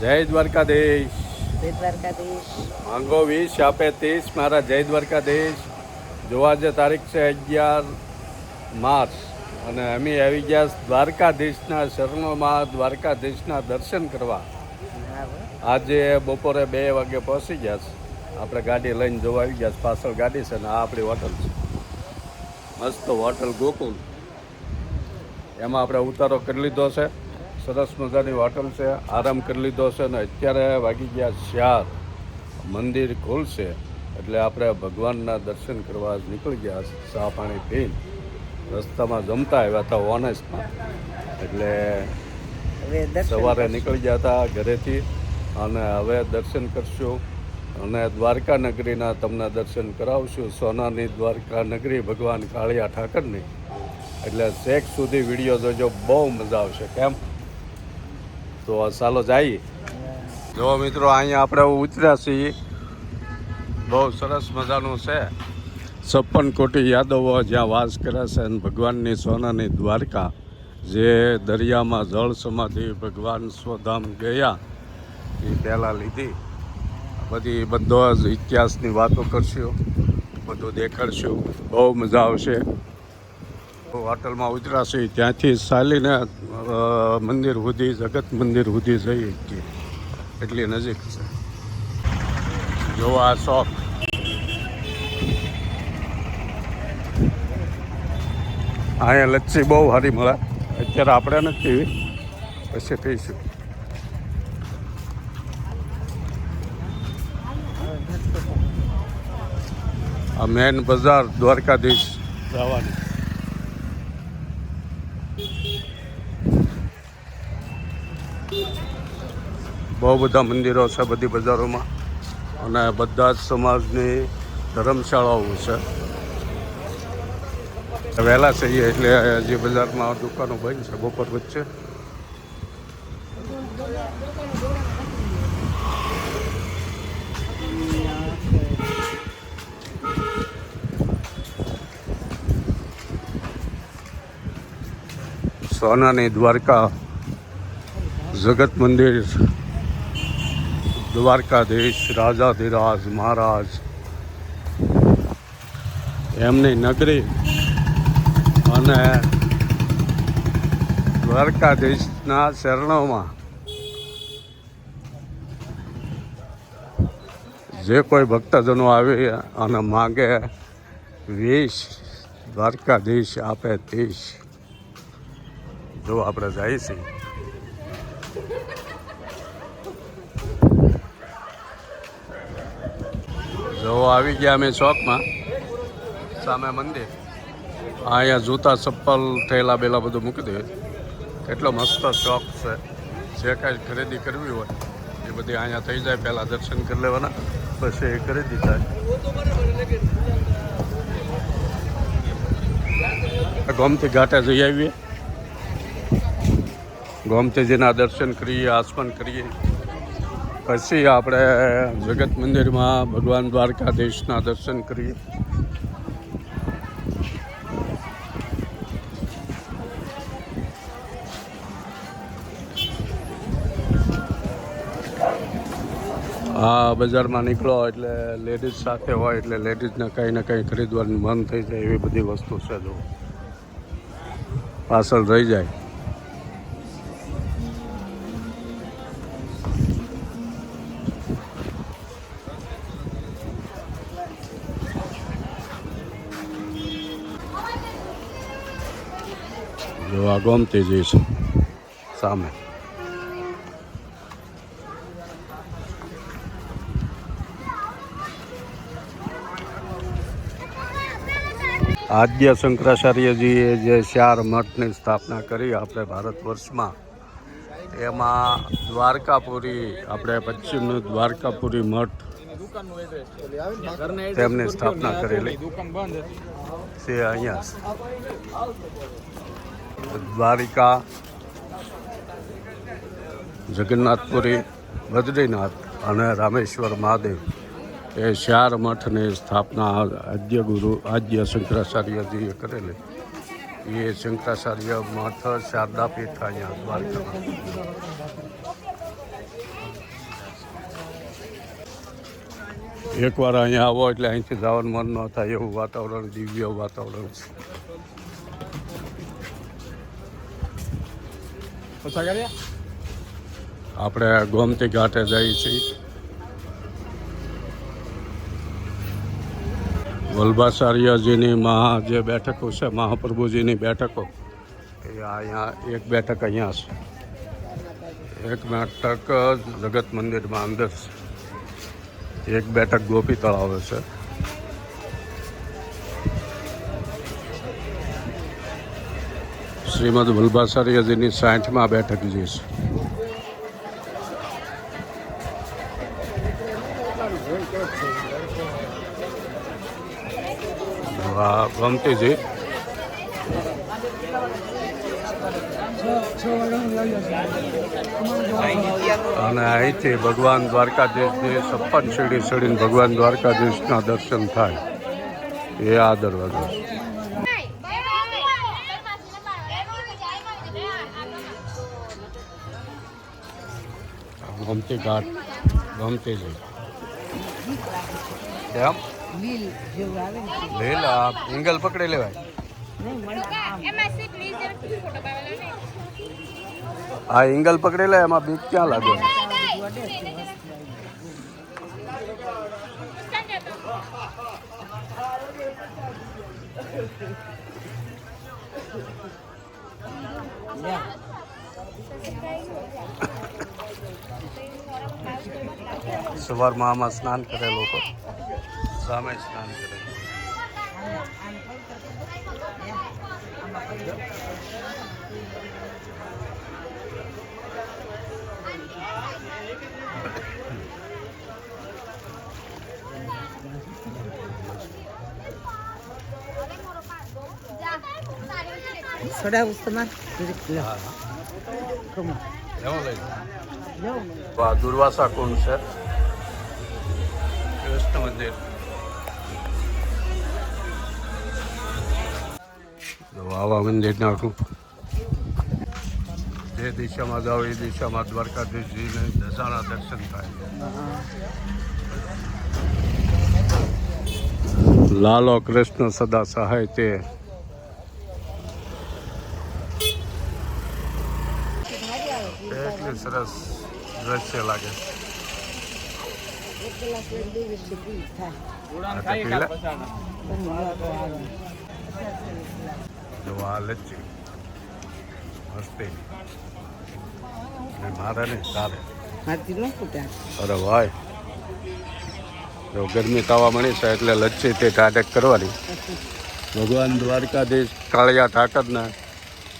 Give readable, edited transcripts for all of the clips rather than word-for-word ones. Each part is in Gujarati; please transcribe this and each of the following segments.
જય દ્વારકાધીશ. જય દ્વારકાધીશ. માંગો 20 આપે 30. મારા જય દ્વારકાધીશ. જોવા જે તારીખ છે 11 માર્ચ અને અમે આવી ગયા દ્વારકાધીશના શરણોમાં, દ્વારકાધીશના દર્શન કરવા. આજે બપોરે 2 વાગે પહોંચી ગયા છે. આપણે ગાડી લઈને જોવા આવી ગયા. પાછળ ગાડી છે ને આ આપણી હોટલ છે, મસ્ત હોટલ ગોકુલ. એમાં આપણે ઉતારો કરી લીધો છે. સરસ મજાની હોટલ છે, આરામ કરી લીધો છે. ને અત્યારે વાગી ગયા 4. મંદિર ખુલશે એટલે આપણે ભગવાનના દર્શન કરવા નીકળી ગયા. ચા પાણી પીને રસ્તામાં જમતા આવ્યા હતા ઓનેસ્ટમાં, એટલે સવારે નીકળી ગયા હતા ઘરેથી અને હવે દર્શન કરશું અને દ્વારકા નગરીના તમને દર્શન કરાવશું. સોનાની દ્વારકા નગરી ભગવાન કાળિયા ઠાકરની. એટલે છેક સુધી વિડીયો જોજો, બહુ મજા આવશે. કેમ? તો ચાલો જઈએ. જો મિત્રો, અહીંયા આપણે ઉતર્યા છીએ. બહુ સરસ મજાનું છે. 56 કોટી યાદવો જ્યાં વાસ કરે છે. અને ભગવાનની સોનાની દ્વારકા, જે દરિયામાં જળ સમાધિ ભગવાન સ્વધામ ગયા એ પહેલાં લીધી. બધો જ ઇતિહાસની વાતો કરશું, બધું દેખાડશું. બહુ મજા આવશે. હોટલમાં ઉતરાશે ત્યાંથી ચાલીને મંદિર સુધી, જગત મંદિર સુધી જઈએ છીએ, એટલી નજીક છે. જો આ શોપ, અહીંયા લચ્છી બહુ સારી મળે. અત્યારે આપણે નથી પીવી, પછી પીશું. આ મેન બજાર દ્વારકાધીશ જવાની. બહુ બધા મંદિરો છે બધી બજારોમાં અને બધા જ સમાજની ધર્મશાળાઓ છે. વહેલા છીએ એટલે જે બજારમાં દુકાનો બંધ છે બપોર વચ્ચે. સોનાની દ્વારકા, જગત મંદિર, દ્વારકાધીશ રાજાધિરાજ મહારાજ એમની નગરી અને દ્વારકાધીશના શરણોમાં જે કોઈ ભક્તજનો આવે અને માગે 20, દ્વારકાધીશ આપે 30. જો આપણે જઈએ છીએ. જો આવી ગયા અમે શોપમાં, સામે મંદિર. અહીંયા જૂતા ચપ્પલ થેલા બેલા બધું મૂકી દે. કેટલો મસ્ત શોપ છે. જે કાંઈ ખરીદી કરવી હોય એ બધી અહીંયા થઈ જાય. પહેલાં દર્શન કરી લેવાના, પછી એ ખરીદી થાય. ગોમતી ઘાટે જઈ આવીએ, ગોમતીજીના દર્શન કરીએ, આસમન કરીએ. પછી આપણે જગત મંદિરમાં ભગવાન દ્વારકાધીશના દર્શન કરીએ. આ બજારમાં નીકળો એટલે લેડીઝ સાથે હોય એટલે લેડીઝને કંઈ ને કંઈ ખરીદવાનું મન થઈ જાય એવી બધી વસ્તુ છે. જો પાછળ રહી જાય. જો આ ગોમતીજી છે સામે. આદ્ય શંકરાચાર્યજીએ જે 4 મઠની સ્થાપના કરી આપણે ભારત વર્ષમાં, એમાં દ્વારકાપુરી, આપણે પશ્ચિમનું દ્વારકાપુરી મઠ તેમની સ્થાપના કરેલી છે. અહીંયા દ્વારિકા, જગન્નાથપુરી, બદ્રીનાથ અને રામેશ્વર મહાદેવ એ 4 મઠની સ્થાપના આદ્ય શંકરાચાર્યજીએ કરેલી. એ શંકરાચાર્ય મઠ શારદાપીઠ અહીંયા દ્વારકામાં. એકવાર અહીંયા આવો એટલે અહીંથી જવાનું મન ન થાય એવું વાતાવરણ, દિવ્ય વાતાવરણ છે. આપણે ગોમતી ઘાટે જઈએ છીએ. વલ્લભાચાર્યજીની જે બેઠકો છે, મહાપ્રભુજીની બેઠકો, એ અહીંયા એક બેઠક અહીંયા છે, એક બેઠક જગત મંદિરમાં અંદર છે, એક બેઠક ગોપી તળાવે છે. શ્રીમદ વલ્લભાચાર્યજીની 60માં બેઠક જે છે. ગમતીજી અને અહીંથી ભગવાન દ્વારકાધીશની 56 સીડી ચડીને ભગવાન દ્વારકાધીશના દર્શન થાય એ આ દરવાજો છે. ગમતી ઘાટ, ગમતીજી કેમ લીલ એંગલ પકડી લેવાય. આ એંગલ પકડી લે, એમાં બીક ક્યાં લાગે? સવારમાં આમાં સ્નાન કરે લોકો, સામે સ્નાન કરે. દુર્વાસા કુંડ છે, કૃષ્ણ મંદિર. આવા મંદિરના જે દિશામાં જાઓ એ દિશામાં દ્વારકાધીશજીને દશાના દર્શન થાય. લાલો કૃષ્ણ સદા સહાય તે. એટલી સરસ દ્રશ્ય લાગે. લચ્છી મસ્તી મારે નહીં તારે. અરે ભાઈ, જો ગરમી થવા મળી છે એટલે લચ્છી તે ટાટક કરવાની. ભગવાન દ્વારકાધીશ કાળિયા ઠાકરના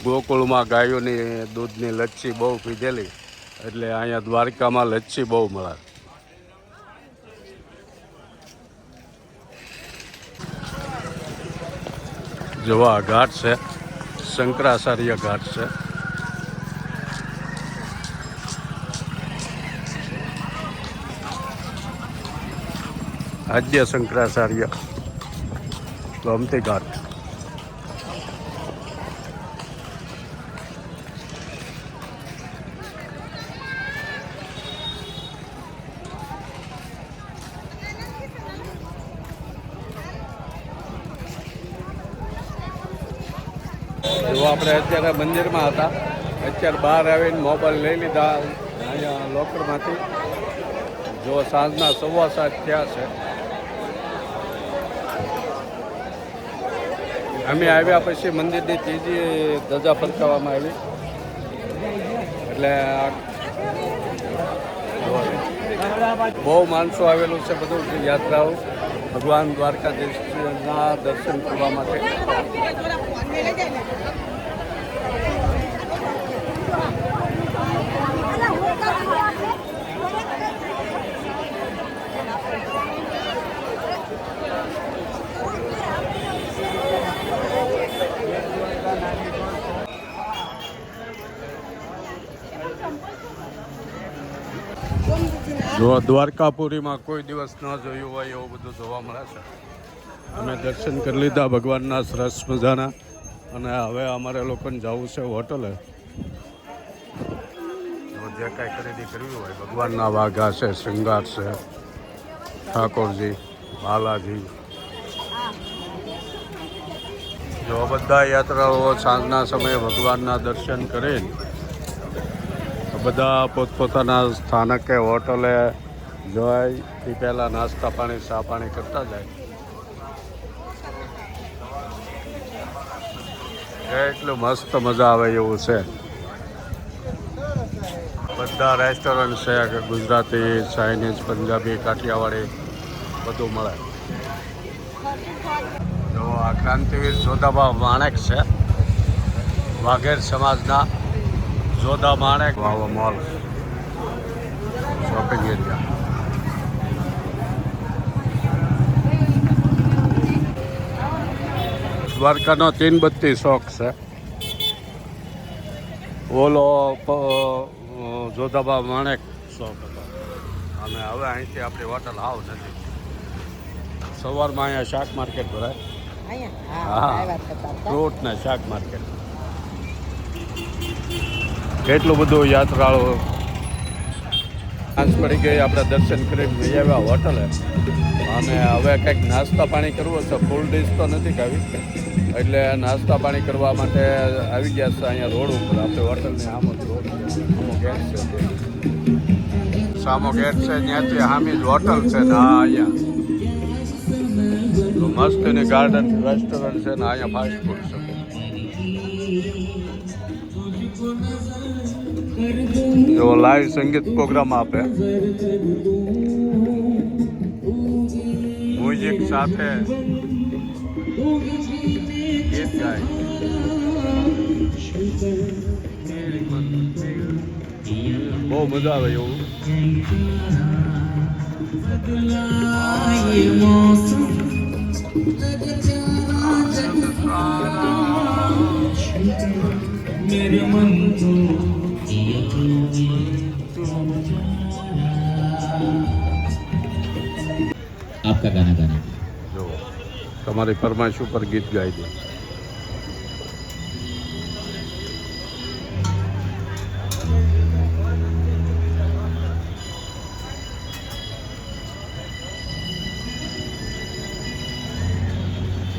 ગોકુળમાં ગાયોની દૂધની લચ્છી બહુ પીધેલી એટલે અહીંયા દ્વારકામાં લચ્છી બહુ મળે. જોવા ઘાટ છે, શંકરાચાર્ય ઘાટ છે. આદ્ય શંકરાચાર્ય ગમતી ઘાટ. જો આપણે અત્યારે મંદિરમાં હતા, અત્યારે બહાર આવીને મોબાઈલ લઈ લીધા અહીંયા લોકરમાંથી. જો સાંજના 7:15 થયા છે. અમે આવ્યા પછી મંદિરની ત્રીજી ધજા ફરકાવવામાં આવી એટલે બહુ માણસો આવેલું છે. બધું યાત્રાઓ ભગવાન દ્વારકાધીશના દર્શન કરવા માટે. જો દ્વારકાપુરીમાં કોઈ દિવસ ન જોયું હોય એવું બધું જોવા મળે છે. અમે દર્શન કરી લીધા ભગવાનના સરસ મજાના અને હવે અમારે લોકોને જવું છે હોટલે. જે કાંઈ ખરીદી કરવી હોય, ભગવાનના વાઘા છે, શૃંગાર છે, ઠાકોરજી, બાલાજી. જો બધા યાત્રાળુઓ સાંજના સમયે ભગવાનના દર્શન કરી બધા પોતપોતાના સ્થાનકે હોટલે જોઈ તે પહેલાં નાસ્તા પાણી ચા પાણી કરતા જાય. એટલું મસ્ત મજા આવે એવું છે. બધા રેસ્ટોરન્ટ છે કે ગુજરાતી, ચાઇનીઝ, પંજાબી, કાઠિયાવાડી બધું મળે. જો આ ક્રાંતિવીર જોધાબા માણેક છે, વાઘેર સમાજના જોધા માણેક વાવો મોલ શોપિંગ એરિયા. દ્વારકાનો તીનબત્તી શોખ છે. ઓલો જોધાબા માણેક શોખ હતો અને હવે અહીંથી આપણી હોટલ આવ નથી. સવારમાં અહીંયા શાક માર્કેટ ભરાય. હા, ફ્રૂટ ને શાક માર્કેટ. કેટલું બધું યાત્રાળુ સાંજ પડી ગઈ, આપણે દર્શન કરીને જઈ આવ્યા હોટલે અને હવે કંઈક નાસ્તા પાણી કરવું છે. ફૂલ ડીશ તો નથી ખાવી એટલે નાસ્તા પાણી કરવા માટે આવી ગયા છે અહીંયા રોડ ઉપર. આપણે હોટલની આમો જ રોડ સામો ગેટ છે, સામો ગેટ છે, ત્યાંથી સામે જ હોટલ છે ને આ અહીંયા મસ્ત એની ગાર્ડન રેસ્ટોરન્ટ છે ને અહીંયા ફાસ્ટ ફૂડ છે. જો લાઈવ સંગીત પ્રોગ્રામ આપે મ્યુઝિક સાથે ગીત ગાય. બહુ મજા આવે એવું. आपका गाना गाने જો તમારી ફરમાઈશ ઉપર ગીત ગાઈ દે.